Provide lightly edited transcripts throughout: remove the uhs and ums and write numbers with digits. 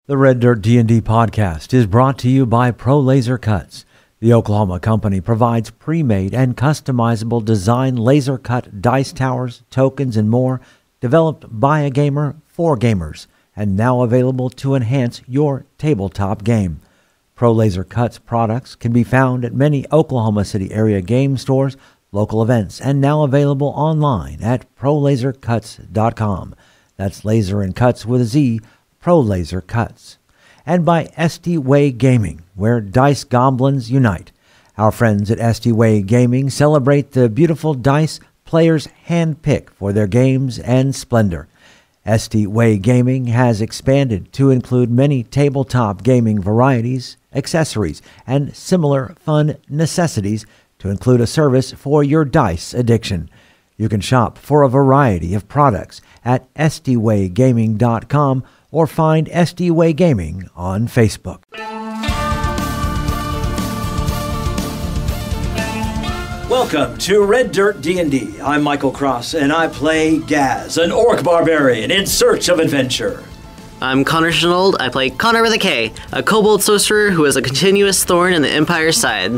The Red Dirt D&D podcast is brought to you by Pro Laser Cuts. The Oklahoma company provides pre-made and customizable design laser cut dice towers, tokens, and more, developed by a gamer for gamers, and now available to enhance your tabletop game. Pro Laser Cuts products can be found at many Oklahoma City area game stores, local events, and now available online at prolasercuts.com. That's laser and cuts with a Z, Pro Laser Cuts. And by SD Way Gaming, where dice goblins unite. Our friends at SD Way Gaming celebrate the beautiful dice players handpick for their games and splendor. SD Way Gaming has expanded to include many tabletop gaming varieties, accessories, and similar fun necessities to include a service for your dice addiction. You can shop for a variety of products at sdwaygaming.com or find SD Way Gaming on Facebook. Welcome to Red Dirt D&D. I'm Michael Cross, and I play Gaz, an orc barbarian in search of adventure. I'm Konnor Shenold. I play Konnor with a K, a Kobold sorcerer who is a continuous thorn in the Empire's side.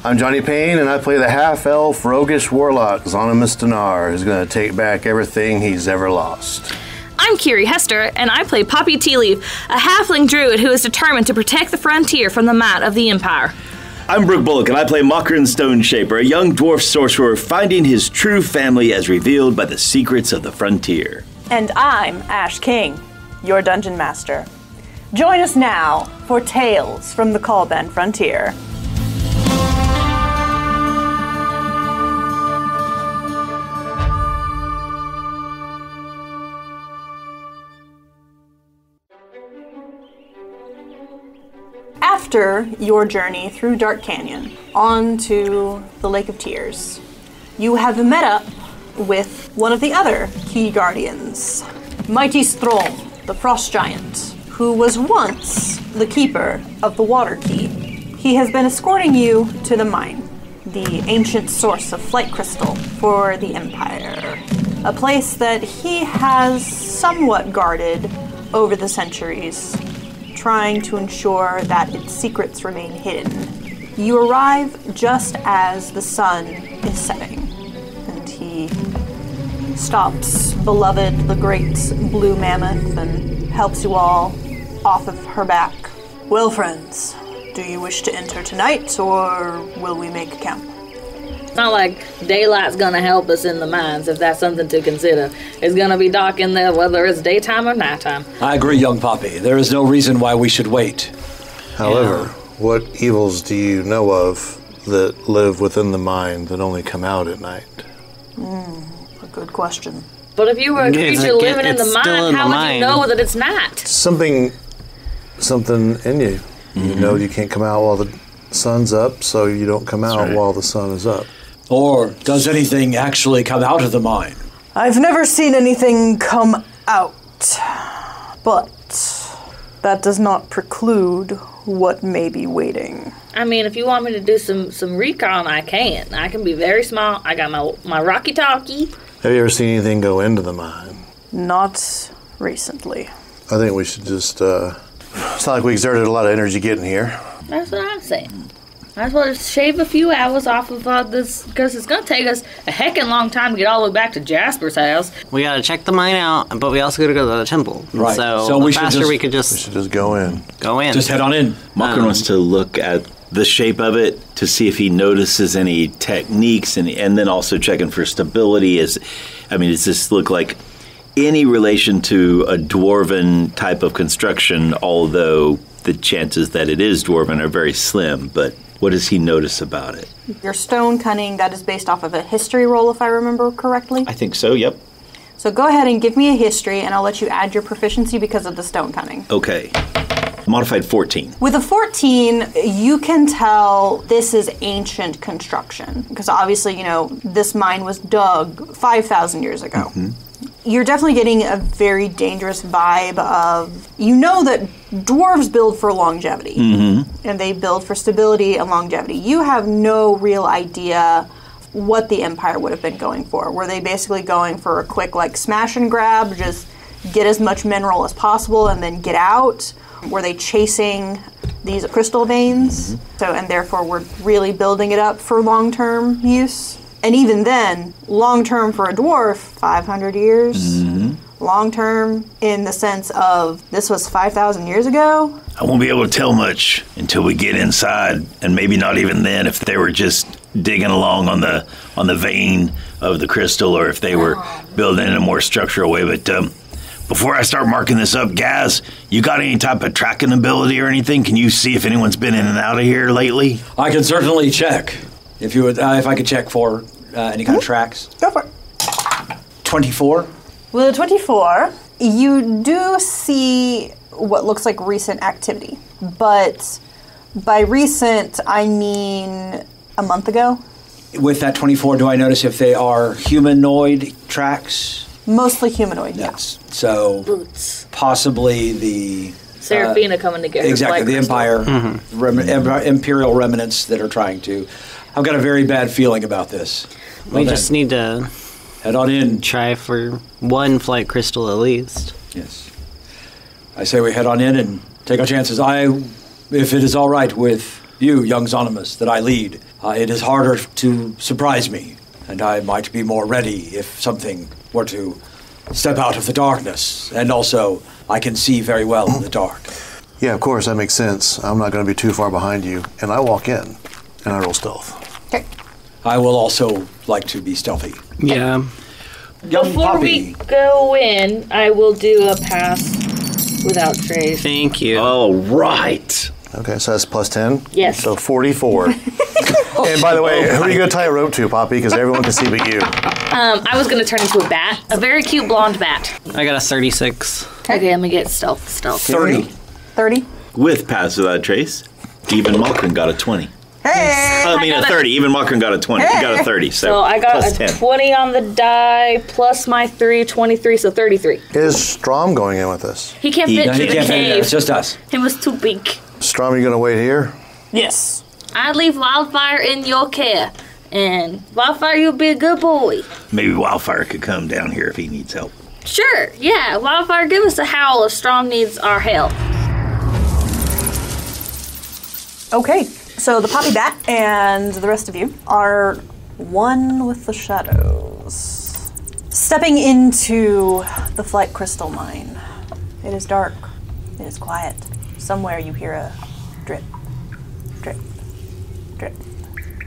I'm Johnny Payne, and I play the half-elf roguish warlock Zonimus Dinar, who's going to take back everything he's ever lost. I'm Kiri Hester, and I play Poppy Tealeaf, a halfling druid who is determined to protect the frontier from the might of the Empire. I'm Brooke Bullock, and I play Mokrin Stoneshaper, a young dwarf sorcerer finding his true family as revealed by the secrets of the frontier. And I'm Ash King, your dungeon master. Join us now for Tales from the Callbend Frontier. After your journey through Dark Canyon onto the Lake of Tears, you have met up with one of the other key guardians, Mighty Strom, the frost giant, who was once the keeper of the water key. He has been escorting you to the mine, the ancient source of flight crystal for the Empire, a place that he has somewhat guarded over the centuries, trying to ensure that its secrets remain hidden. You arrive just as the sun is setting, and he stops beloved the great blue mammoth and helps you all off of her back. Well, friends, do you wish to enter tonight, or will we make camp? It's not like daylight's gonna help us in the mines, if that's something to consider. It's gonna be dark in there whether it's daytime or nighttime. I agree, young Poppy. There is no reason why we should wait. However, what evils do you know of that live within the mind that only come out at night? A good question. But if you were a creature living in the mine, how would you know that it's not? Something in you. You know you can't come out while the sun's up, so you don't come out while the sun is up. Or does anything actually come out of the mine? I've never seen anything come out, but that does not preclude what may be waiting. I mean, if you want me to do some recon, I can. I can be very small. I got my rocky-talkie. Have you ever seen anything go into the mine? Not recently. I think we should just, it's not like we exerted a lot of energy getting here. That's what I'm saying. I just want to shave a few hours off of this, because it's going to take us a heckin' long time to get all the way back to Jasper's house. We gotta check the mine out, but we also gotta go to the temple. Right. So we faster should we could We should just go in. go in. Just head on in. Mokrin wants to look at the shape of it to see if he notices any techniques, and then also checking for stability. Does this look like any relation to a dwarven type of construction, although the chances that it is dwarven are very slim, but what does he notice about it? Your stone cunning, that is based off of a history roll, if I remember correctly. I think so, yep. So go ahead and give me a history, and I'll let you add your proficiency because of the stone cunning. Okay. Modified 14. With a 14, you can tell this is ancient construction, because obviously, this mine was dug 5,000 years ago. You're definitely getting a very dangerous vibe of, that dwarves build for longevity, and they build for stability and longevity. You have no real idea what the Empire would have been going for. Were they basically going for a quick, smash and grab, just get as much mineral as possible and then get out? Were they chasing these crystal veins? And therefore we're really building it up for long-term use. And even then, long-term for a dwarf, 500 years. Long-term in the sense of this was 5,000 years ago. I won't be able to tell much until we get inside, and maybe not even then if they were just digging along on the vein of the crystal or if they were building in a more structural way. But before I start marking this up, Gaz, you got any type of tracking ability or anything? Can you see if anyone's been in and out of here lately? I can certainly check. If you would, if I could check for any kind of tracks. Go for it. 24. With a 24, you do see what looks like recent activity. But by recent, I mean a month ago. With that 24, do I notice if they are humanoid tracks? Mostly humanoid, Yes. So Boots. possibly the... Seraphina coming to get her exactly, flight the crystal. Empire, Imperial remnants that are trying to... I've got a very bad feeling about this. We just need to Head on in. try for one flight crystal at least. Yes. I say we head on in and take our chances. If it is all right with you, young Zonimus, that I lead, it is harder to surprise me, and I might be more ready if something were to step out of the darkness. And also, I can see very well in the dark. Yeah, of course, that makes sense. I'm not going to be too far behind you. And I walk in, and I roll stealth. Okay. I will also like to be stealthy. Yeah. Young Before we go in, I will do a pass without trace. Thank you. All right. Okay, so that's plus 10? Yes. So 44. And by the way, who are you going to tie a rope to, Poppy? Because everyone can see but you. I was going to turn into a bat. A very cute blonde bat. I got a 36. Okay, let me get stealth. 30. 30. With pass without trace, even Malkin got a 20. Hey! I mean a 30. Even Malkin got a 20. He got a 30. So I got plus a 10. 20 on the die, plus my 3, 23, so 33. Is Strom going in with us? He can't He- fit No, to He the can't fit in there. cave. It's just us. It was too big. Strom, you going to wait here? Yes. I'd leave Wildfire in your care. And Wildfire, you'll be a good boy. Maybe Wildfire could come down here if he needs help. Sure, yeah. Wildfire, give us a howl if Strom needs our help. Okay. So the Poppy Bat and the rest of you are one with the shadows. Stepping into the Flight Crystal Mine. It is dark. It is quiet. Somewhere you hear a drip, drip, drip.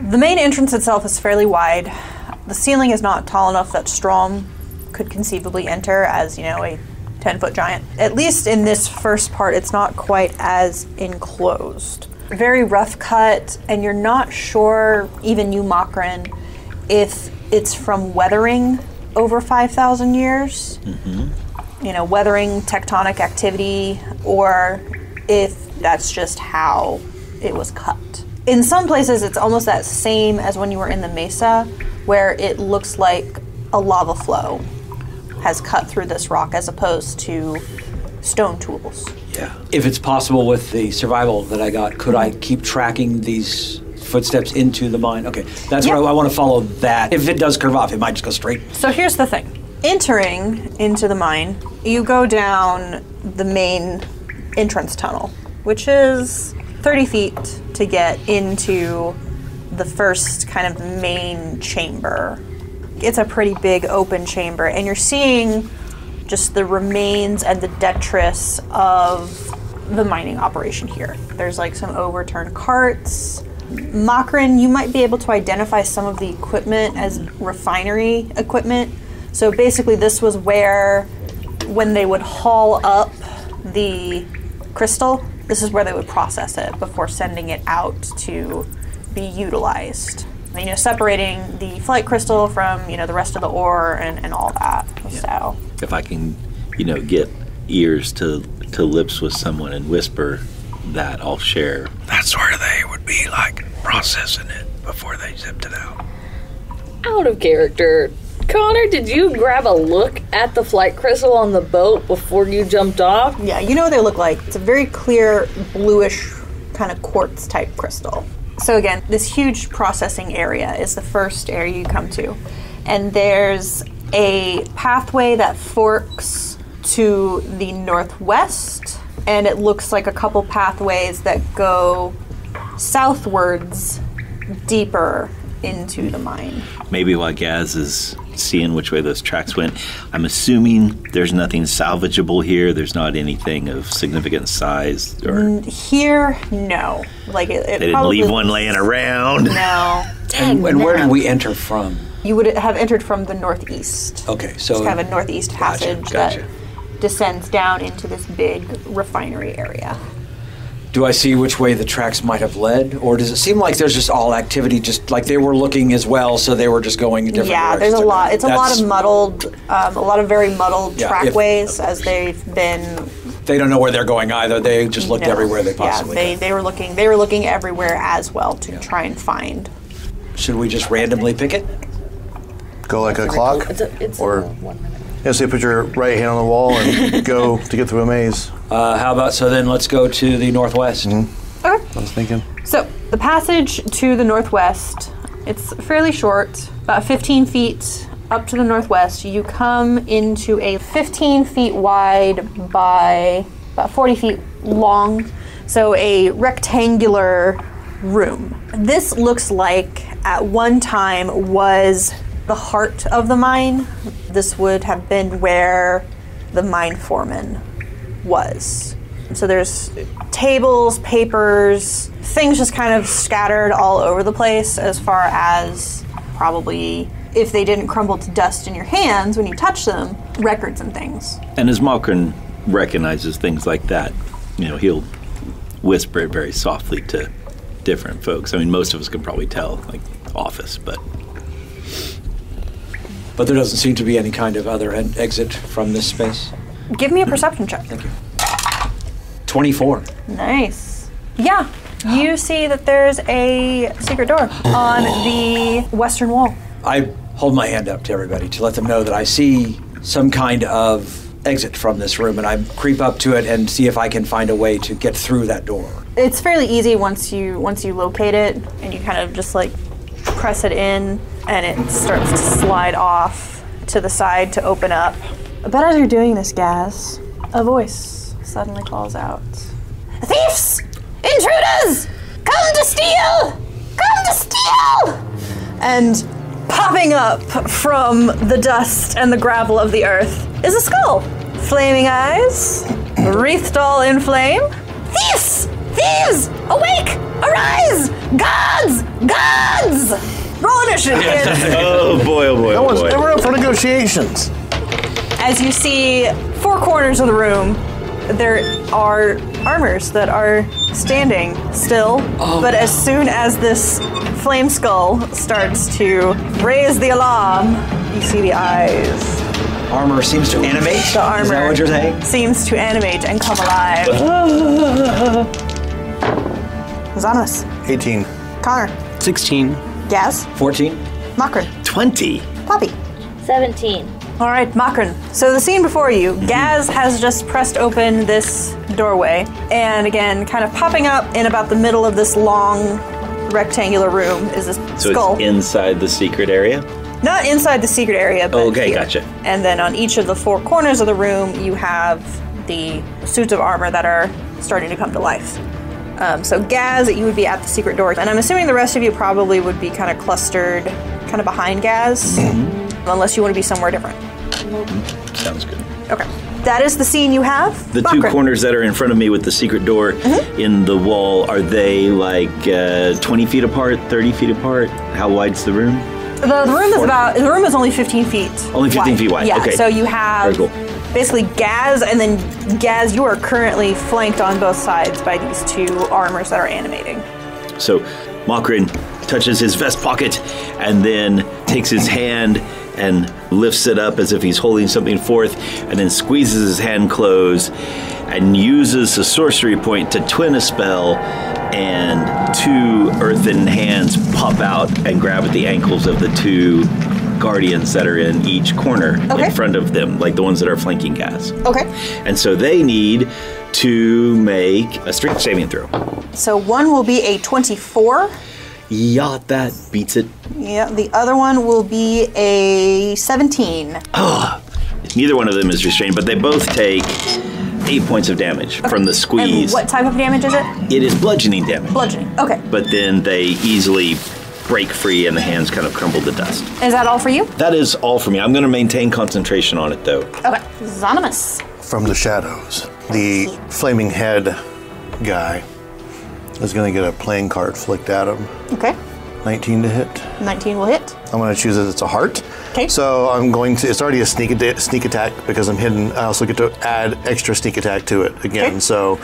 The main entrance itself is fairly wide. The ceiling is not tall enough that Strom could conceivably enter as, a 10-foot giant. At least in this first part, it's not quite as enclosed. Very rough cut, and you're not sure, even you, Makran, if it's from weathering over 5,000 years. Weathering tectonic activity, or if that's just how it was cut. In some places, it's almost that same as when you were in the mesa, where it looks like a lava flow has cut through this rock as opposed to stone tools. Yeah. If it's possible with the survival that I got, could I keep tracking these footsteps into the mine? Okay, that's what I want to follow that. If it does curve off, it might just go straight. So here's the thing. Entering into the mine, you go down the main entrance tunnel, which is 30 feet to get into the first kind of main chamber. It's a pretty big open chamber, and you're seeing just the remains and the detritus of the mining operation here. There's like some overturned carts. Makran, you might be able to identify some of the equipment as refinery equipment. So basically this was where, when they would haul up the crystal, this is where they would process it before sending it out to be utilized. Separating the flight crystal from, the rest of the ore and all that. Yeah. So If I can, get ears to lips with someone and whisper that, I'll share. That's where they would be, processing it before they zipped it out. Out of character. Konnor, did you grab a look at the flight crystal on the boat before you jumped off? yeah, you know what they look like. It's a very clear bluish kind of quartz type crystal. So again, this huge processing area is the first area you come to. And there's a pathway that forks to the northwest and it looks like a couple pathways that go southwards deeper into the mine. Maybe while Gaz is seeing which way those tracks went, I'm assuming there's nothing salvageable here. There's not anything of significant size. Or Here, no. Like it they didn't probably, leave one laying around. No. And where did we enter from? You would have entered from the northeast. Okay, so It's kind of a northeast passage gotcha. that descends down into this big refinery area. do I see which way the tracks might have led, or does it seem like there's just all activity, just like they were looking as well, so they were just going in different Yeah, directions? there's a lot. It's a lot That's- of muddled, a lot of very muddled Yeah, trackways as they've been. They don't know where they're going either. They just looked No. everywhere they possibly Yeah, could. they were looking. They were looking everywhere as well to try and find. Should we just randomly pick it? Go like a clock? It's Or- 1 minute. Yeah, so you put your right hand on the wall and go to get through a maze. How about, so then let's go to the northwest. Okay. I was thinking. So the passage to the northwest, it's fairly short, about 15 feet up to the northwest. You come into a 15 feet wide by about 40 feet long, so a rectangular room. This looks like at one time was the heart of the mine. This would have been where the mine foreman was. So there's tables, papers, things just kind of scattered all over the place as far as probably, if they didn't crumble to dust in your hands when you touch them, records and things. And as Malcolm recognizes things like that, you know, he'll whisper it very softly to different folks. I mean, most of us can probably tell, like, office, but... But there doesn't seem to be any kind of other exit from this space. Give me a perception check. Thank you. 24. Nice. Yeah, you see that there's a secret door on the western wall. I hold my hand up to everybody to let them know that I see some kind of exit from this room, and I creep up to it and see if I can find a way to get through that door. It's fairly easy once you locate it, and you kind of just like press it in, and it starts to slide off to the side to open up. But as you're doing this, Gaz, a voice suddenly calls out, "Thieves! Intruders! Come to steal! Come to steal!" And popping up from the dust and the gravel of the earth is a skull. Flaming eyes, wreathed all in flame. "Thieves! Thieves! Awake! Arise! Gods! Gods!" Roll initiative. Oh boy, oh boy, No oh one's boy. ever up for negotiations. As you see, four corners of the room, there are armors that are standing still. But as soon as this flame skull starts to raise the alarm, you see the eyes. Armor seems to animate. The armor Is that what you're saying? seems to animate and come alive. Zanos, 18. Konnor, 16. Gaz, 14. Makrin, 20. Poppy. 17. All right, Makrin. So the scene before you, Gaz has just pressed open this doorway, and again, kind of popping up in about the middle of this long rectangular room is this So skull. it's inside the secret area? Not inside the secret area, but Okay, here. gotcha. And then on each of the four corners of the room, you have the suits of armor that are starting to come to life. So Gaz, you would be at the secret door, and I'm assuming the rest of you probably would be kind of clustered, kind of behind Gaz, unless you want to be somewhere different. Sounds good. Okay. That is the scene you have. The two Makrin. corners that are in front of me with the secret door in the wall, are they like 20 feet apart, 30 feet apart? How wide's the room? The room is only 15 feet. Only 15 feet wide, Yeah, okay. so you have Very cool. basically Gaz, and then Gaz, you are currently flanked on both sides by these two armors that are animating. So Makrin touches his vest pocket and then takes his hand and lifts it up as if he's holding something forth, and then squeezes his hand closed and uses a sorcery point to twin a spell, and two earthen hands pop out and grab at the ankles of the two guardians that are in each corner in front of them, like the ones that are flanking Gaz. Okay. And so they need to make a strength saving throw. So one will be a 24. Yeah, that beats it. Yeah, the other one will be a 17. Neither one of them is restrained, but they both take 8 points of damage from the squeeze. And what type of damage is it? It is bludgeoning damage. Bludgeoning. Okay. But then they easily break free and the hands kind of crumble to dust. Is that all for you? That is all for me. I'm going to maintain concentration on it, though. Okay. Zonimus. From the shadows, the flaming head guy is going to get a playing card flicked at him. Okay. 19 to hit. 19 will hit. I'm going to choose it. It's a heart. Okay. So I'm going to. It's already a sneak attack because I'm hidden. I also get to add extra sneak attack to it again. Okay. So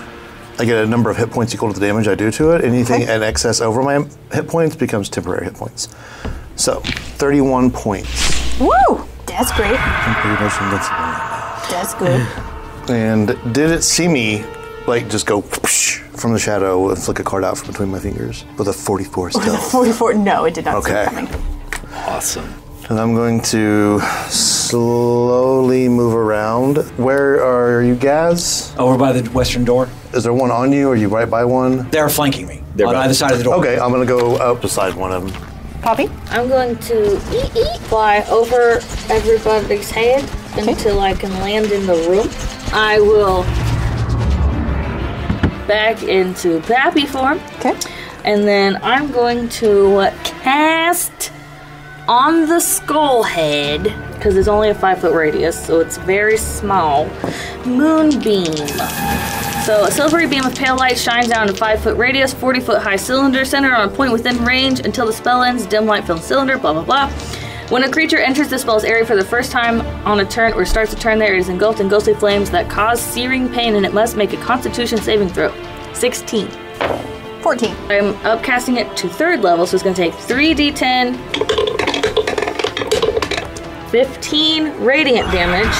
I get a number of hit points equal to the damage I do to it. Anything in excess over my hit points becomes temporary hit points. So 31 points. Woo! That's great. I'm pretty much invincible right now. That's good. And did it see me, like, just go whoosh from the shadow and flick a card out from between my fingers with a 44 stealth? 44. No, it did not see it coming. Awesome. And I'm going to slowly move around. Where are you guys? Over by the western door. Is there one on you? Or are you right by one? They're flanking me. They're on back. either side of the door. Okay, I'm going to go up beside one of them. Poppy? I'm going to fly over everybody's head until I can land in the room. I will back into Pappy form. Okay. And then I'm going to cast on the skull head, because it's only a 5-foot radius, so it's very small. Moonbeam. So a silvery beam of pale light shines down a 5-foot radius, 40-foot high cylinder centered on a point within range until the spell ends. Dim light fills cylinder, blah, blah, blah. When a creature enters the spell's area for the first time on a turn or starts a turn there, it is engulfed in ghostly flames that cause searing pain, and it must make a Constitution saving throw. 16. 14. I'm upcasting it to 3rd level, so it's going to take 3d10, 15 radiant damage,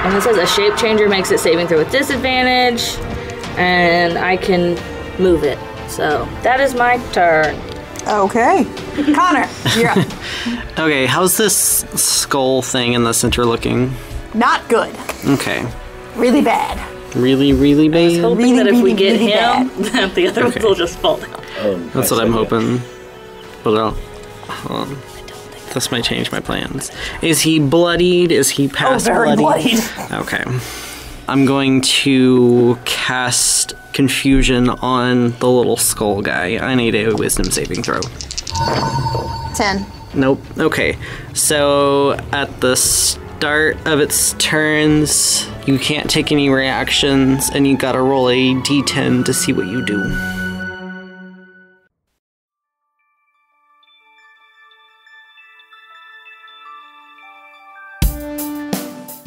and it says a shape changer makes it saving throw with disadvantage, and I can move it. So that is my turn. Okay. Konnor, you're up. Okay, how's this skull thing in the center looking? Not good. Okay. Really bad. Really, really bad? Hoping that if we get really him, that the other ones will just fall down. That's what I'm hoping. But this might change my plans. Is he bloodied? Is he past very bloodied? bloodied. Okay. I'm going to cast Confusion on the little skull guy. I need a wisdom saving throw. 10. Nope. Okay. So at the start of its turns, you can't take any reactions, and you gotta roll a d10 to see what you do.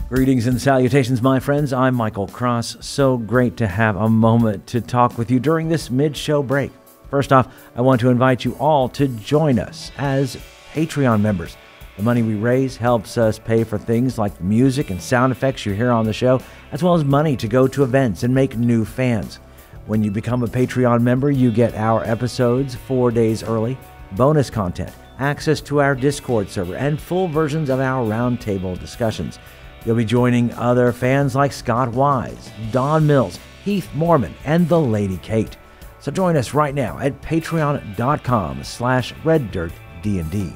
Greetings and salutations, my friends. I'm Michael Cross. So great to have a moment to talk with you during this mid-show break. First off, I want to invite you all to join us as Patreon members. The money we raise helps us pay for things like the music and sound effects you hear on the show, as well as money to go to events and make new fans. When you become a Patreon member, you get our episodes 4 days early, bonus content, access to our Discord server, and full versions of our roundtable discussions. You'll be joining other fans like Scott Wise, Don Mills, Heath Mormon, and the Lady Kate. So join us right now at patreon.com/reddirtdnd.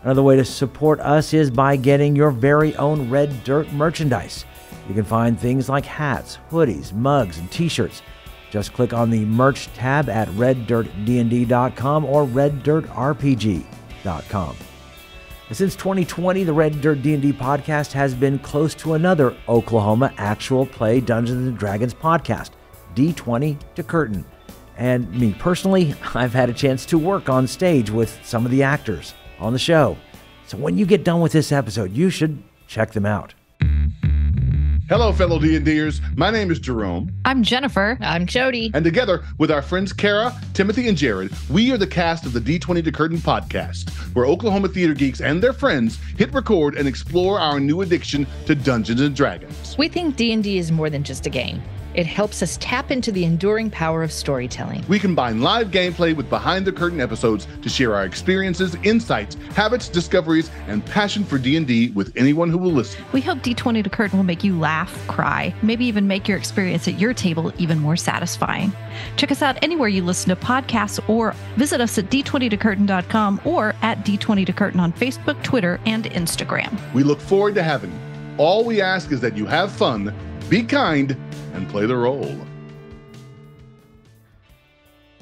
Another way to support us is by getting your very own Red Dirt merchandise. You can find things like hats, hoodies, mugs, and t-shirts. Just click on the merch tab at reddirtdnd.com or reddirtrpg.com. Since 2020, the Red Dirt D&D podcast has been close to another Oklahoma actual play Dungeons & Dragons podcast, D20 to Curtain. And me personally, I've had a chance to work on stage with some of the actors on the show. So when you get done with this episode, you should check them out. Hello, fellow D&Ders. My name is Jerome. I'm Jennifer. I'm Jody. And together with our friends Kara, Timothy, and Jared, we are the cast of the D20 to Curtain podcast, where Oklahoma theater geeks and their friends hit record and explore our new addiction to Dungeons & Dragons. We think D&D is more than just a game. It helps us tap into the enduring power of storytelling. We combine live gameplay with behind-the-curtain episodes to share our experiences, insights, habits, discoveries, and passion for D&D with anyone who will listen. We hope D20 to Curtain will make you laugh, cry, maybe even make your experience at your table even more satisfying. Check us out anywhere you listen to podcasts or visit us at d20tocurtain.com or at D20 to Curtain on Facebook, Twitter, and Instagram. We look forward to having you. All we ask is that you have fun, be kind, and play the role.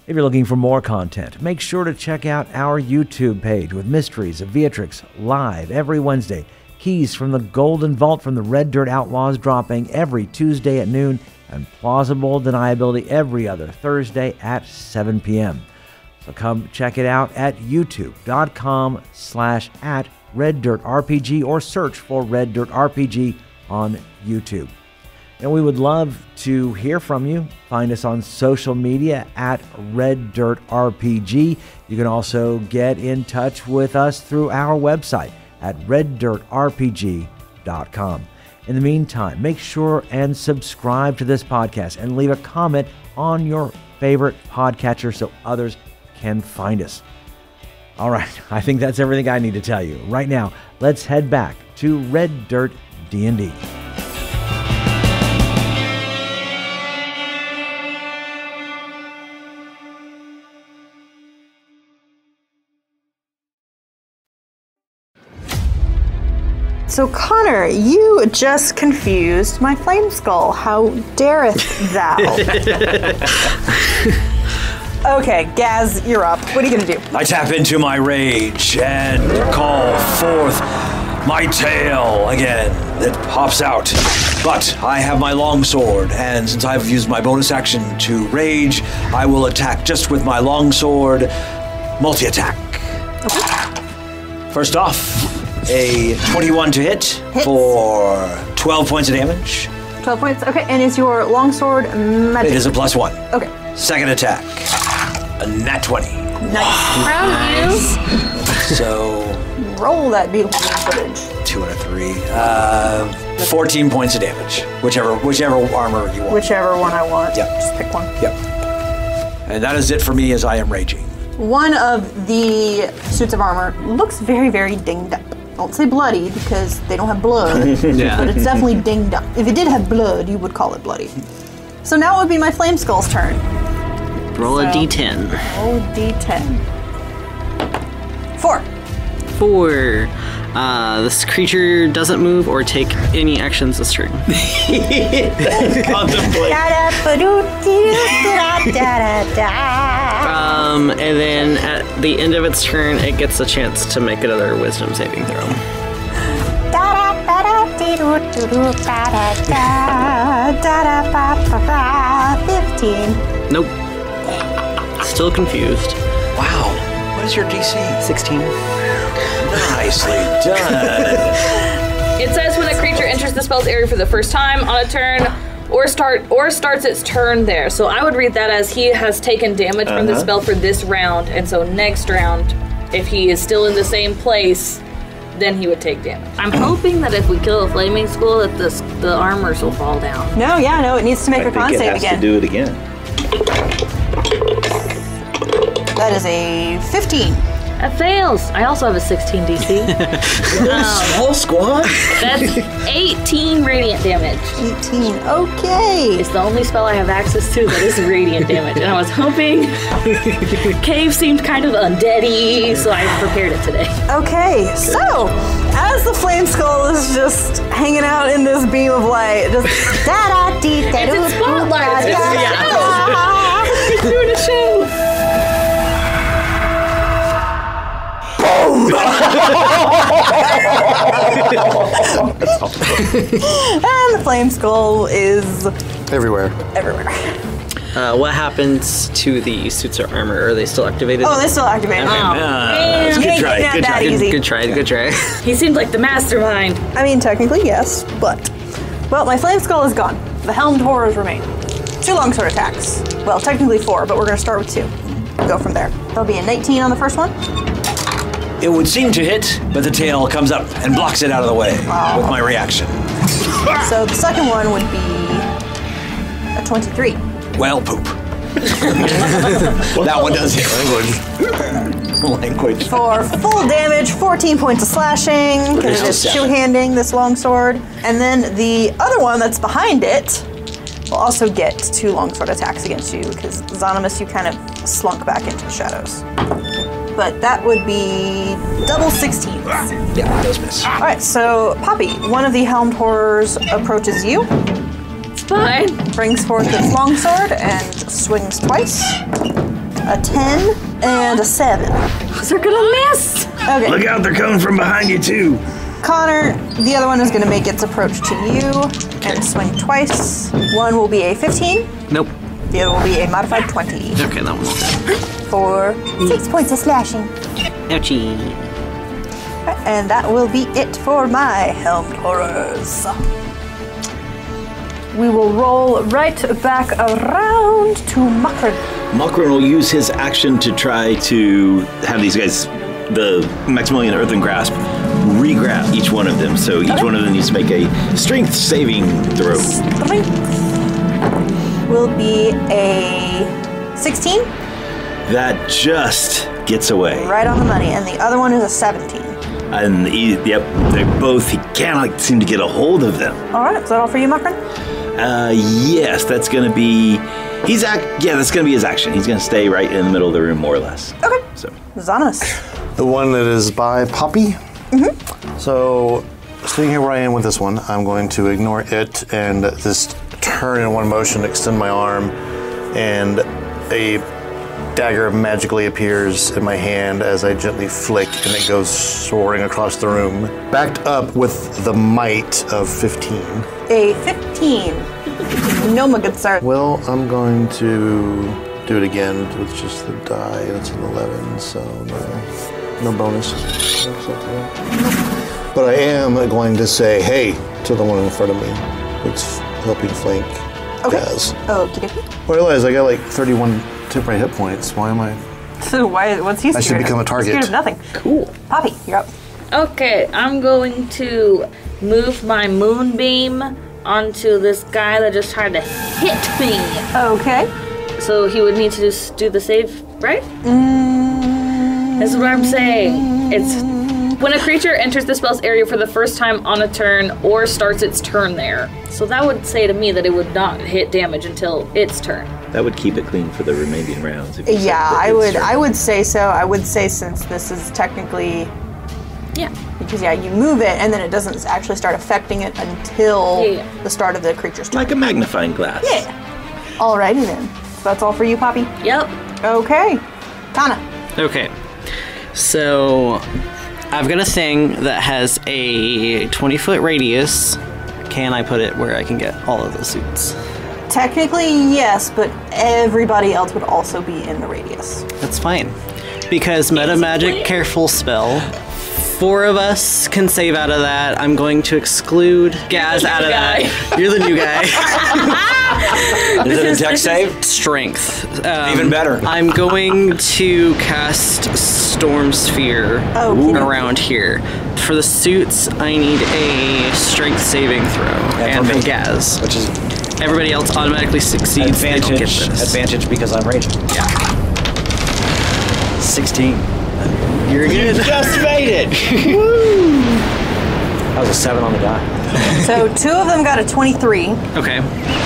If you're looking for more content, make sure to check out our YouTube page with Mysteries of Beatrix live every Wednesday. Keys from the Golden Vault from the Red Dirt Outlaws dropping every Tuesday at noon, and Plausible Deniability every other Thursday at 7 p.m. So come check it out at youtube.com/@RedDirtRPG or search for Red Dirt RPG on YouTube. And we would love to hear from you. Find us on social media at Red Dirt RPG. You can also get in touch with us through our website at reddirtrpg.com. In the meantime, make sure and subscribe to this podcast and leave a comment on your favorite podcatcher so others can find us. All right, I think that's everything I need to tell you. Right now, let's head back to Red Dirt D&D. So, Konnor, you just confused my flame skull. How dareth thou? Okay, Gaz, you're up. What are you going to do? I tap into my rage and call forth my tail again. It pops out. But I have my longsword, and since I've used my bonus action to rage, I will attack just with my longsword. Multi-attack. Okay. First off, a 21 to hit for 12 points of damage. 12 points. Okay, and is your longsword magic? It is a +1. Okay. Second attack, a nat 20. Nice. Proud of you. So roll that beautiful footage. 2 and a 3. 14 points of damage. Whichever armor you want. Whichever one I want. Yep. Just pick one. Yep. And that is it for me as I am raging. One of the suits of armor looks very, very dinged up. I won't say bloody because they don't have blood, Yeah. but it's definitely dinged up. If it did have blood, you would call it bloody. So now it would be my flame skull's turn. Roll a d10. Roll a d10. 4. 4. This creature doesn't move or take any actions this turn. Contemplate. And then at the end of its turn, it gets a chance to make another wisdom saving throw. 15. Nope. Still confused. Wow. What is your DC? 16. Nicely done. It says when a creature enters the spell's area for the first time on a turn, or starts its turn there. So I would read that as he has taken damage from the spell for this round, and so next round, if he is still in the same place, then he would take damage. I'm hoping that if we kill a flaming skull, that the armors will fall down. No, it needs to make a con save again. To do it again. That is a 15. That fails. I also have a 16 DC. Small squad? That's 18 radiant damage. 18. Okay. It's the only spell I have access to that is radiant damage. And I was hoping Cave seemed kind of undead-y, so I prepared it today. Okay, so as the flame skull is just hanging out in this beam of light, just da-da-dee, It's in spotlight. It's doing a show. And the flame skull is Everywhere. What happens to the suits of armor? Are they still activated? Oh, they're still activated. That's You good ain't try. getting that easy. Good try. He seemed like the mastermind. I mean, technically, yes, but... Well, my flame skull is gone. The helmed horrors remain. 2 longsword attacks. Well, technically 4, but we're going to start with 2. Go from there. There'll be a 19 on the first one. It would seem to hit, but the tail comes up and blocks it out of the way with my reaction. So the second one would be a 23. Well, poop. That one does hit. Language. For full damage, 14 points of slashing, because it is two-handing this longsword. And then the other one that's behind it will also get 2 longsword attacks against you, because Zonimus, you kind of slunk back into the shadows. But that would be double 16s. Yeah, those miss. All right, so Poppy, one of the helmed horrors approaches you. Fine. Brings forth its longsword and swings twice. A 10 and a 7. Those are gonna miss. Okay. Look out, they're coming from behind you too. Konnor, the other one is going to make its approach to you and swing twice. One will be a 15. Nope. The other will be a modified 20. Okay, that one's dead. For 6 points of slashing. Ouchie. And that will be it for my helmed horrors. We will roll right back around to Makran. Makran will use his action to try to have these guys, the Maximilian Earthen Grasp, re-grab each one of them. So each one of them needs to make a strength saving throw. Strength will be a 16. That just gets away. Right on the money. And the other one is a 17. And he cannot seem to get a hold of them. All right, is that all for you, Makran? Yes, that's going to be... that's going to be his action. He's going to stay right in the middle of the room, more or less. Okay. So, Xanos. The one that is by Poppy. Mm-hmm. So, sitting here where I am with this one, I'm going to ignore it and just turn in one motion, extend my arm, and a dagger magically appears in my hand as I gently flick, and it goes soaring across the room, backed up with the might of 15. A 15. No, my good sir. Well, I'm going to do it again with just the die. That's an 11, so no bonus. But I am going to say, hey, to the one in front of me. It's helping flank Gaz. Okay. I realize I got like 31 temporary hit points. Why am I? So what's he scared I should become a target. He's scared of nothing. Cool. Poppy, you're up. Okay, I'm going to move my moonbeam onto this guy that just tried to hit me. Okay. So he would need to just do the save, right? This is what I'm saying. It's when a creature enters the spell's area for the first time on a turn or starts its turn there. So that would say to me that it would not hit damage until its turn. that would keep it clean for the remaining rounds. If you said Yeah, that I it's would say so. I would say since this is technically... Yeah. Because, yeah, you move it, and then it doesn't actually start affecting it until the start of the creature's turn. like a magnifying glass. Yeah. Alrighty then. So that's all for you, Poppy? Yep. Okay. Konnor. Okay. So, I've got a thing that has a 20-foot radius. Can I put it where I can get all of the suits? Technically, yes, but everybody else would also be in the radius. That's fine. Because Meta Magic Careful spell, 4 of us can save out of that. I'm going to exclude Gaz out of that. You're the new guy. Is it a dex save? Strength. Even better. I'm going to cast Storm Sphere around here. For the suits, I need a strength saving throw. And for Gaz. Which is everybody else automatically succeeds. They don't get this. Advantage because I'm raging. Yeah. 16. You're good. You just made it! Woo! That was a 7 on the die. So 2 of them got a 23. Okay.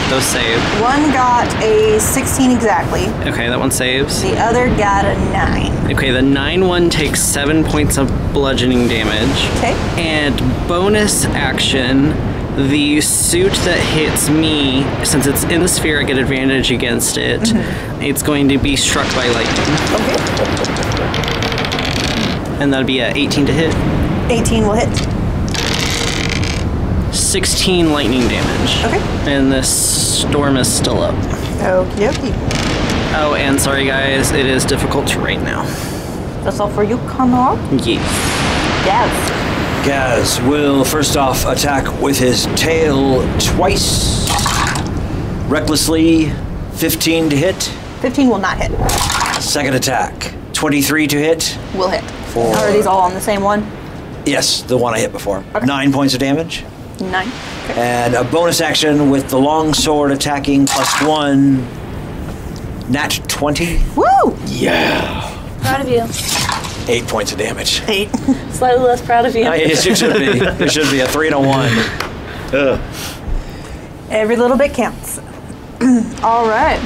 Those save. One got a 16 exactly. Okay, that one saves. The other got a 9. Okay, the 9 one takes 7 points of bludgeoning damage. Okay. And bonus action, the suit that hits me, since it's in the sphere, I get advantage against it. Mm-hmm. It's going to be struck by lightning. Okay. And that'll be a 18 to hit. 18 will hit. 16 lightning damage. Okay. And the storm is still up. Okie dokie. Oh, and sorry guys, it is difficult to right now. That's all for you, Konnor? Yes. Yes. Gaz will first off attack with his tail twice. Recklessly, 15 to hit. 15 will not hit. Second attack, 23 to hit. Will hit. For... Are these all on the same one? Yes, the one I hit before. Okay. 9 points of damage. 9. Okay. And a bonus action with the longsword attacking +1. Nat 20. Woo! Yeah. Proud of you. 8 points of damage. 8. Slightly less proud of you. It should be. It should be a 3 and a 1. Every little bit counts. All right.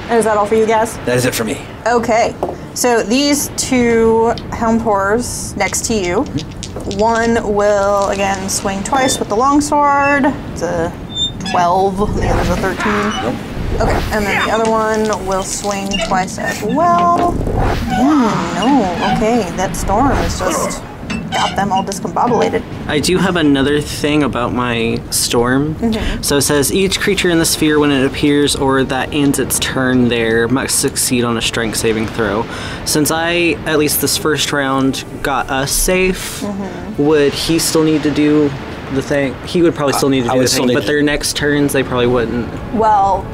Is that all for you guys? That is it for me. Okay. So these 2 helmed horrors next to you. One will, again, swing twice with the longsword. It's a 12. The other's a 13. Nope. Okay, and then the other one will swing twice as well. No. Okay, that storm has just got them all discombobulated. I do have another thing about my storm. So it says each creature in the sphere when it appears or that ends its turn there must succeed on a strength saving throw. Since I, at least this first round, got us safe, would he still need to do the thing? He would probably still need to do the thing, but their next turns they probably wouldn't. Well,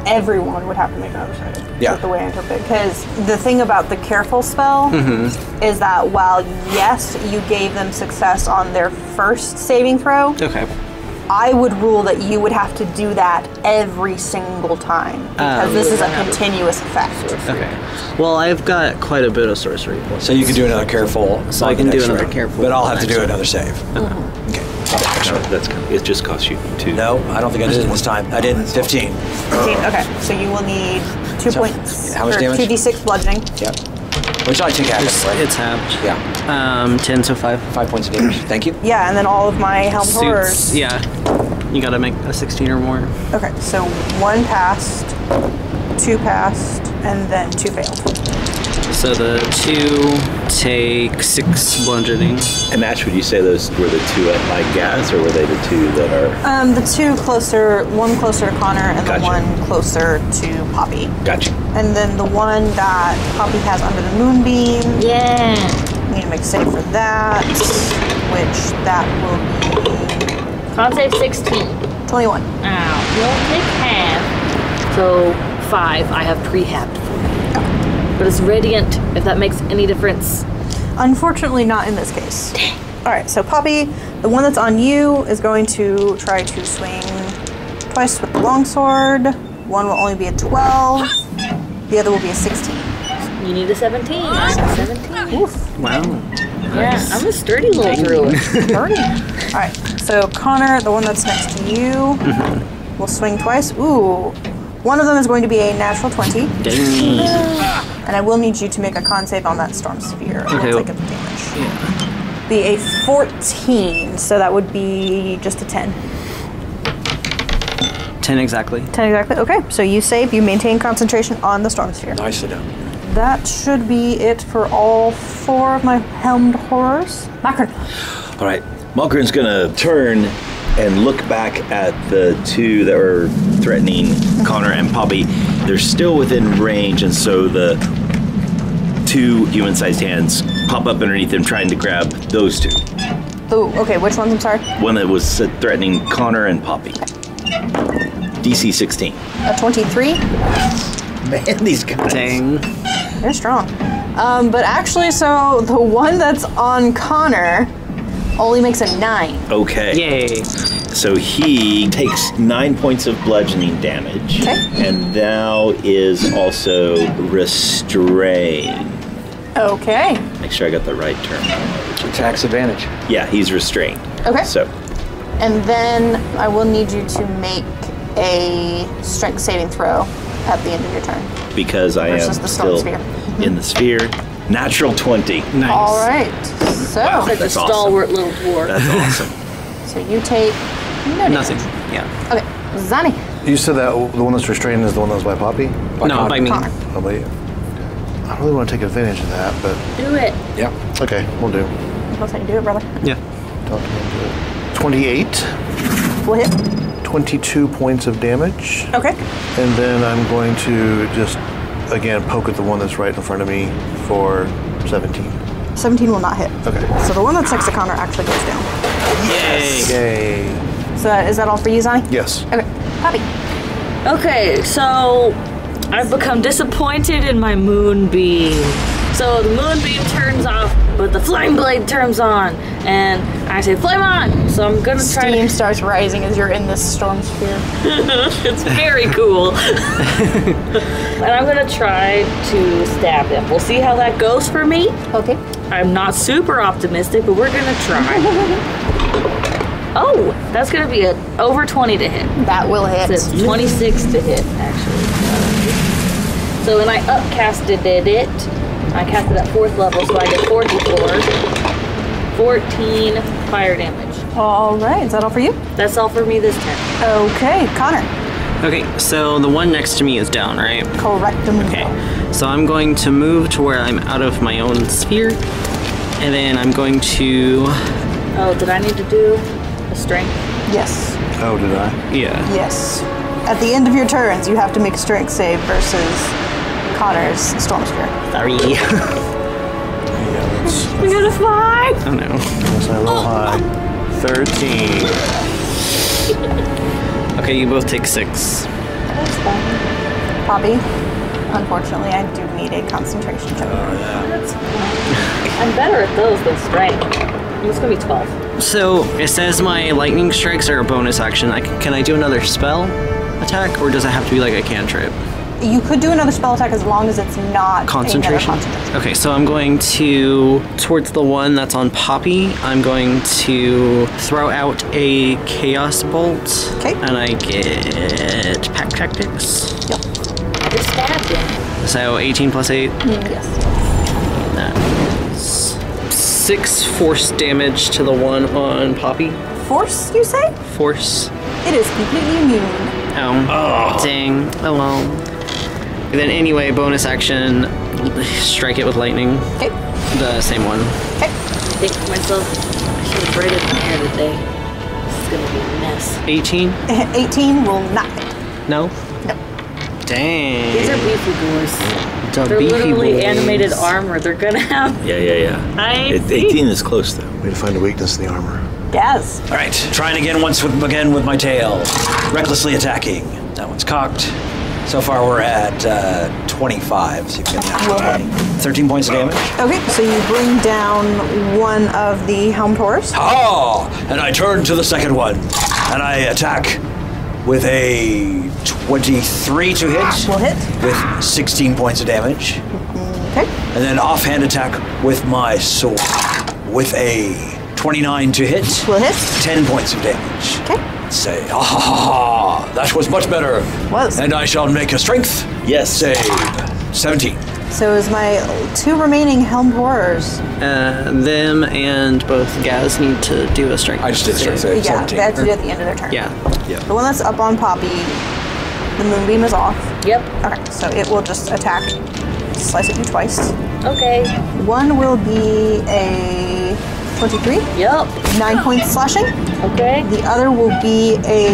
everyone would have to make another saving. Yeah. The way I interpret it. Because the thing about the careful spell is that while, yes, you gave them success on their first saving throw, I would rule that you would have to do that every single time. Because this is a continuous effect. Okay. Well, I've got quite a bit of sorcery points. So you can do another careful. So I can do another careful. But I'll have to do another save. Okay. It just costs you 2. No, I don't think I did it this time. I did 15. 15. Okay, so you will need 2 points. How much or damage? 2d6 bludgeoning. Yep. Which I take half, right? It's halved. Yeah. 10, so 5. 5 points of damage. Thank you. Yeah, and then all of my helmed horrors. Suits. Yeah. You gotta make a 16 or more. Okay, so 1 passed, 2 passed, and then 2 failed. So the 2 take 6 bludgeoning. And Ash, would you say those were the 2 at my gas, or were they the 2 that are... The 2 closer, 1 closer to Konnor and the 1 closer to Poppy. Gotcha. And then the one that Poppy has under the moonbeam. Yeah. Need to make a save for that, which that will be... Con save 16. 21. Ow. You'll take half. So 5 I have pre-happed for you. But it's radiant, if that makes any difference. Unfortunately, not in this case. Alright, so Poppy, the one that's on you is going to try to swing twice with the longsword. One will only be a 12. The other will be a 16. You need a 17. I'm a 17. Oof. Wow. Yeah, I'm a sturdy little druid. Sturdy. Alright, so Konnor, the one that's next to you, will swing twice. Ooh. One of them is going to be a natural 20. Dang. And I will need you to make a con save on that storm sphere. Okay. Take the damage. Be a 14, so that would be just a 10. 10 exactly. 10 exactly. Okay, so you save, you maintain concentration on the storm sphere. Nicely done. That should be it for all 4 of my helmed horrors. Makron. All right. Malkrin's going to turn and look back at the 2 that were threatening Konnor and Poppy. They're still within range, and so the 2 human-sized hands pop up underneath him, trying to grab those 2. Oh, okay, which ones, I'm sorry? One that was threatening Konnor and Poppy. DC 16. A 23. Man, these guys. Dang. They're strong. But actually, so the one that's on Konnor only makes a 9. Okay. Yay. So he takes 9 points of bludgeoning damage. Okay. And now is also restrained. Okay. Make sure I got the right term. Tax advantage. Yeah, he's restrained. Okay. So, And then I will need you to make a strength saving throw at the end of your turn. because I Versus am the storm still sphere. in the sphere, natural 20. Nice. All right. So, Wow. Such a That's stalwart little dwarf. That's awesome. so you take no Nothing. damage. Yeah. Okay, Zani. You said that the one that's restrained is the one that was by Poppy? No, by me. Konnor. Oh, but I don't really want to take advantage of that, but Do it. Yeah. okay, we'll do. That's how you do it, brother. Yeah. Talk to me into it. 28, We'll hit. 22 points of damage, Okay. and then I'm going to just again poke at the one that's right in front of me for 17. 17 will not hit. Okay. So the one that's next to Konnor actually goes down. Yay. Yay. So is that all for you, Zani? Yes. Okay. Poppy. Okay, so I've become disappointed in my moonbeam. So the moonbeam turns off, but the flame blade turns on, and I say flame on. So I'm gonna try Steam to. starts rising as you're in this storm sphere. It's very cool. And I'm gonna try to stab him. We'll see how that goes for me. Okay. I'm not super optimistic, but we're gonna try. Oh, that's gonna be a over 20 to hit. That will hit. It's 26 to hit, actually. So when I upcasted it, I cast it at 4th level, so I get 4d4. 14 fire damage. All right, is that all for you? That's all for me this turn. Okay, Konnor. Okay, so the one next to me is down, right? Correct. Okay, so I'm going to move to where I'm out of my own sphere, and then I'm going to... Oh, did I need to do a strength? Yes. Oh, did I? Yeah. Yes. At the end of your turns, you have to make a strength save versus Connor's Storm Sphere. Sorry. We got a 5! Oh no. That's a little high. 13. Okay, you both take 6. That's fine. Poppy, unfortunately, I do need a concentration check. That's fine. I'm better at those than strength. It's gonna be 12. So, it says my lightning strikes are a bonus action. Can I do another spell attack, or does it have to be like a cantrip? You could do another spell attack as long as it's not Concentration? another concentration. Okay, so I'm going to, towards the one that's on Poppy, I'm going to throw out a Chaos Bolt. Okay. And I get Pack Tactics. Yep. Just stabbed him. So 18 plus 8. Yes. That's 6 force damage to the one on Poppy. Force, you say? Force. It is completely immune. Oh. Dang. Oh well. And then anyway, bonus action, strike it with lightning. Okay. The same one. Okay. I think to myself, I should have braided my hair today. This is gonna be a mess. 18? 18 will not hit. No? No. Dang. These are beefy boys. The They're beefy literally boys. animated armor. They're gonna have. Yeah. 18 is close though. Way to find a weakness in the armor. Yes. All right, trying again again with my tail. Recklessly attacking. That one's cocked. So far we're at 25, so you can get 13 points of damage. Okay, so you bring down one of the helm tours. Ah! And I turn to the second one, and I attack with a 23 to hit. Will hit. With 16 points of damage. Okay. And then offhand attack with my sword with a 29 to hit. Will hit. 10 points of damage. Okay. Say, that was much better. Was. And I shall make a strength. Save. 17. So is my 2 remaining helm horrors. Them and both Gaz need to do a strength. I just did strength save. Yeah, 17. they have to do at the end of their turn. Yeah. The one that's up on Poppy, the moonbeam is off. Yep. Okay, so it will just attack, slice at you twice. Okay. One will be a 23. Yep. 9 points slashing. Okay. The other will be a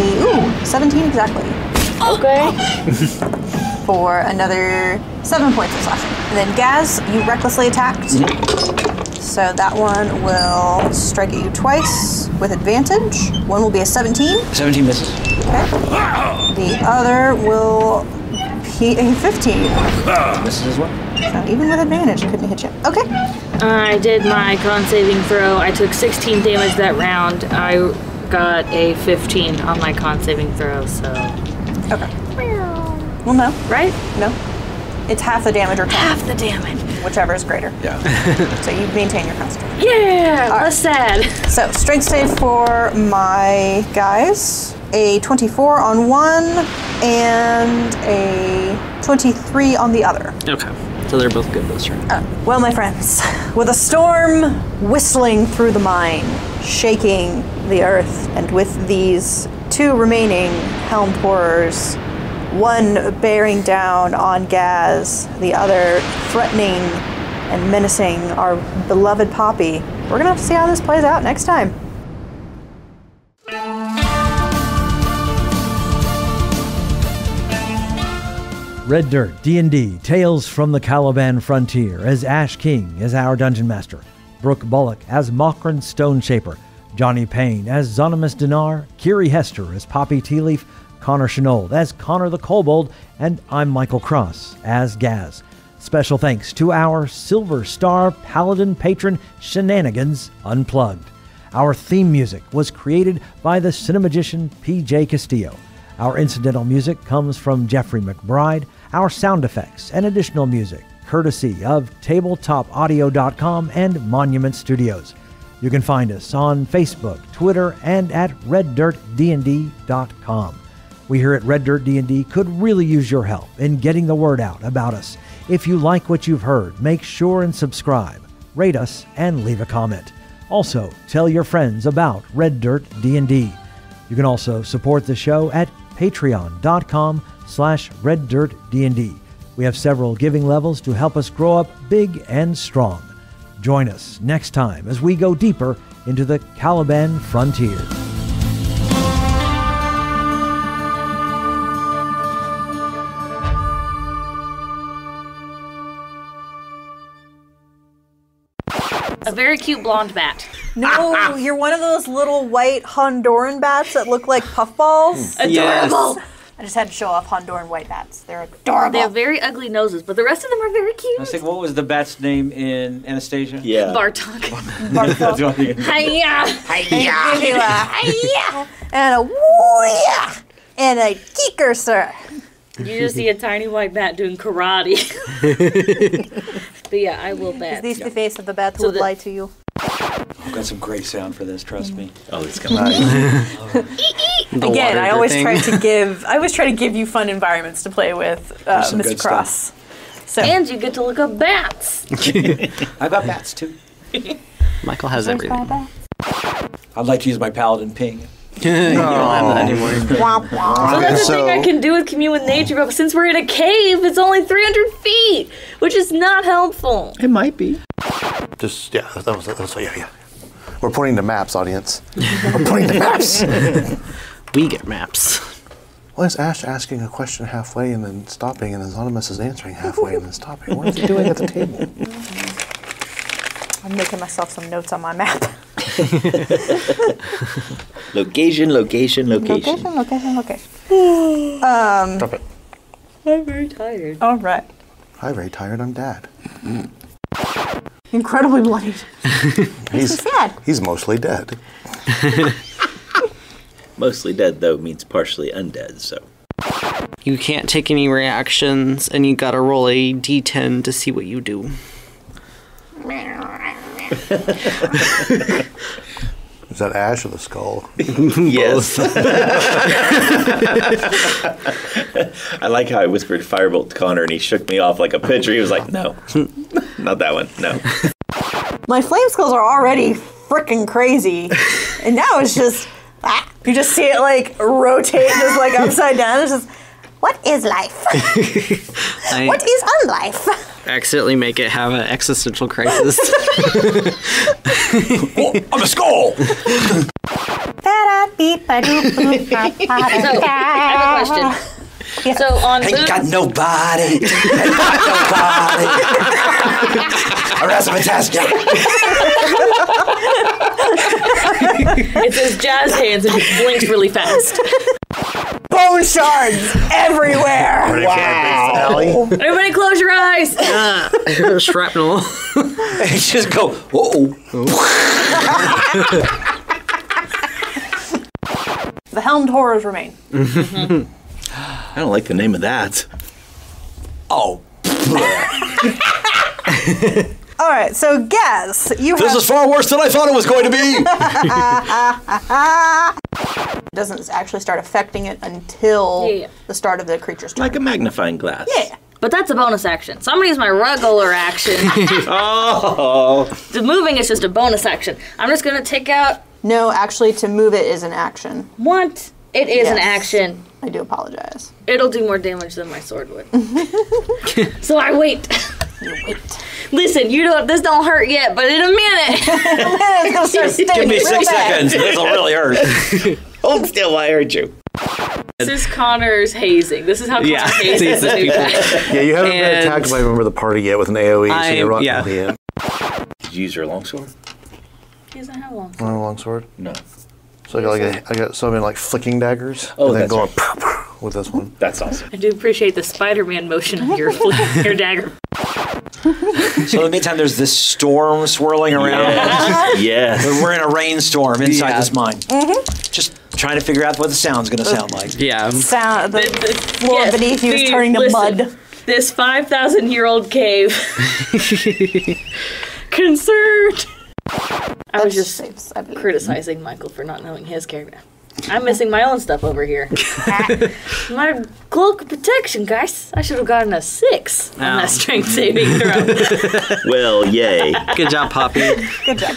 17 exactly. Okay. For another 7 points of slashing. And then Gaz, you recklessly attacked. So that one will strike at you twice with advantage. One will be a 17. 17 misses. Okay. The other will be a 15. Misses as well. So even with advantage, it couldn't hit you. Okay. I did my con saving throw. I took 16 damage that round. I got a 15 on my con saving throw, so. Okay. Well, no. Right? No. It's half the damage or 10. Half the damage. Whichever is greater. Yeah. So you maintain your concentration. Yeah, All less sad. So strength save for my guys. A 24 on one and a 23 on the other. Okay. So they're both good this turn. Well, my friends, with a storm whistling through the mine, shaking the earth, and with these 2 remaining helm horrors, one bearing down on Gaz, the other threatening and menacing our beloved Poppy, we're gonna have to see how this plays out next time. Red Dirt D&D Tales from the Caliban Frontier as Ash King as our Dungeon Master, Brooke Bullock as Mokran Stoneshaper, Johnny Payne as Zonimus Dinar, Kiri Hester as Poppy Tealeaf, Konnor Shenold as Konnor the Kobold, and I'm Michael Cross as Gaz. Special thanks to our Silver Star Paladin patron Shenanigans Unplugged. Our theme music was created by the cinemagician P.J. Castillo. Our incidental music comes from Jeffrey McBride. Our sound effects and additional music courtesy of tabletopaudio.com and Monument Studios. You can find us on Facebook, Twitter, and at reddirtdnd.com. We here at Red Dirt D&D could really use your help in getting the word out about us. If you like what you've heard, make sure and subscribe, rate us, and leave a comment. Also, tell your friends about Red Dirt D&D. You can also support the show at patreon.com/reddirtdnd. We have several giving levels to help us grow up big and strong. Join us next time as we go deeper into the Caliban frontier. A very cute blonde bat. No, you're one of those little white Honduran bats that look like puffballs. Adorable. Yes. I just had to show off Honduran white bats. They're adorable. They have very ugly noses, but the rest of them are very I cute. was thinking, what was the bat's name in Anastasia? Yeah. Bartok. That's what I'm thinking. Hiya! Hiya! And a woo-ya! And a kicker, sir. You just see a tiny white bat doing karate. But yeah, I will bet. Is this the face of the bat who would lie to you? I've got some great sound for this, trust me. Oh, it's coming. Again, I always try to give you fun environments to play with, some Mr. good Cross. So And you get to look up bats. I've got bats too. Michael has everything. I'd like to use my paladin ping. You don't have that anymore. So that's the thing I can do with commune with nature, but since we're in a cave, it's only 300 feet, which is not helpful. It might be. Just, yeah, yeah. We're pointing to maps, audience. We're pointing to maps. We get maps. Why is Ash asking a question halfway and then stopping, and then Zonimus is answering halfway and then stopping? What is he doing at the table? I'm making myself some notes on my map. Location. Stop it. I'm very tired. All right. Hi, very tired. I'm Dad. Incredibly bloodied. He's sad. He's mostly dead. Mostly dead, though, means partially undead, so. You can't take any reactions, and you gotta roll a d10 to see what you do. Is that Ash or the skull? Yes. I like how I whispered Firebolt to Konnor, and he shook me off like a pitcher. He was like, no, not that one, no. My flame skulls are already freaking crazy. And now it's just, you just see it like rotate just like upside down. It's just, what is life? What is unlife? Accidentally make it have an existential crisis. Oh, I'm a skull! So, I have a question. So on Ain't got nobody. Ain't got nobody. Erasmus. it says jazz hands and it blinks really fast. Bone shards everywhere. Wow. Everybody close your eyes. Shrapnel. And just go, whoa. The helmed horrors remain. I don't like the name of that. Oh. All right, so Gaz, you This is far worse than I thought it was going to be. doesn't actually start affecting it until the start of the creature's turn. Like a magnifying glass. Yeah. But that's a bonus action. So I'm gonna use my regular action. Oh. The moving is just a bonus action. I'm just gonna take out. No, actually, to move it is an action. What? It is an action. I do apologize. It'll do more damage than my sword would. So I wait. You wait. Listen, this don't hurt yet, but in a minute. It's gonna start stinging. Give me real 6 bad. seconds. This'll really hurt. Hold still, I heard you. This is Connor's hazing. This is how Connor hazes the new guy. Yeah, you haven't been attacked by a member of the party yet with an AoE, so you're right. yeah. Did you use your longsword? He doesn't have one. Want a longsword? No. So I got so many like flicking daggers. Oh, and then that's going right. with this one. That's awesome. I do appreciate the Spider-Man motion of your dagger. So in the meantime, there's this storm swirling around. Yes. We're in a rainstorm inside Yeah. this mine. Just trying to figure out what the sound's going to sound like. Yeah. The floor beneath you is turning to mud. This 5,000-year-old cave. Concerned. I was just criticizing Michael for not knowing his character. I'm missing my own stuff over here. My cloak of protection, guys. I should have gotten a 6 on that strength saving throw. Well, yay. Good job, Poppy. Good job.